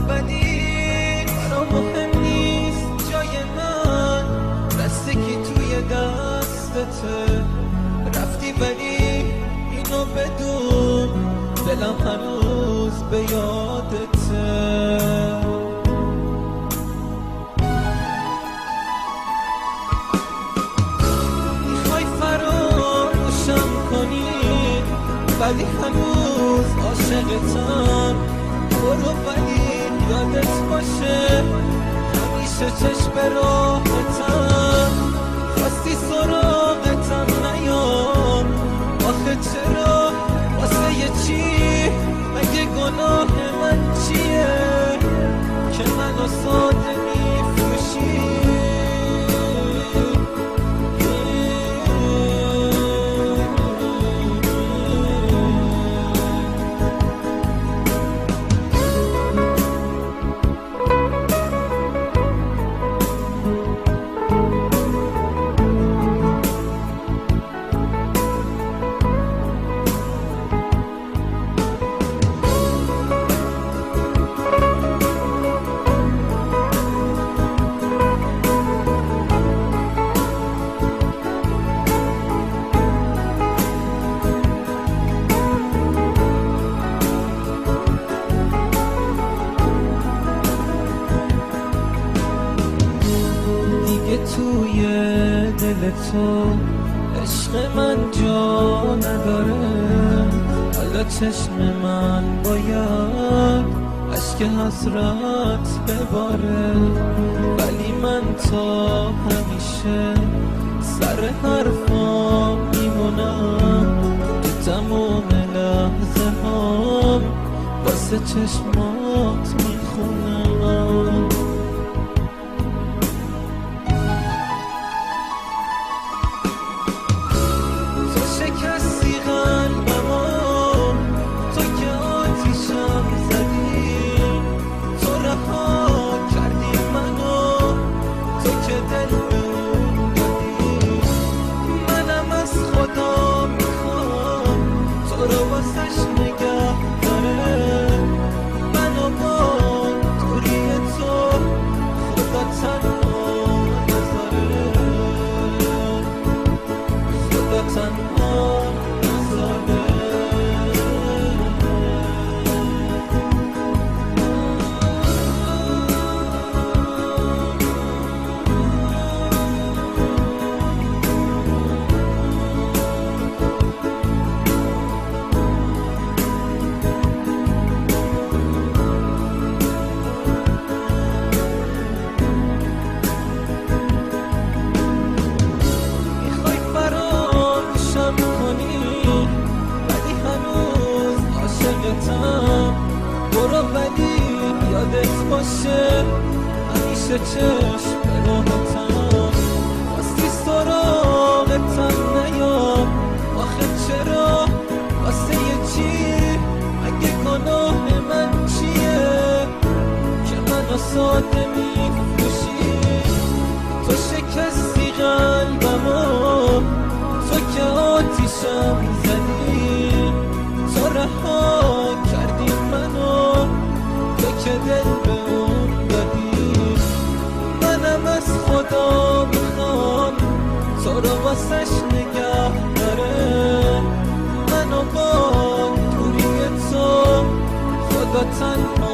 بدی برام مهم نیست جای من، دسته که توی دستته رفتی ولی اینو بدون دلم هنوز به یادته. ولی هنوز عاشقتم، برو ولی یادت باشه همیشه چشم راحتم. خواستی سراغتم نیام، آخه چرا واسه یه چی؟ مگه گناه من چیه که منو ساده میفروشی؟ توی دل تو عشق من جا نداره، حالا چشم من باید اشک حسرت بباره، ولی من تا همیشه سر حرفام میمونم، تو تموم لحظه هام واسه چشمات میخونم. برو ولی یادت باشه همیشه چشم به راحتم. خواستی سراغتم نیام، آخه چرا واسه یه چی؟ مگه گناه من چیه که منو ساده میفروشی؟ تو شکستی قلبمو، تو که آتیشم زدی، تو رها کردی منو، تو که دل به اون دادی. منم از خدا میخوام تو رو واسش نگه داره، منو با دوری تو خدا تنها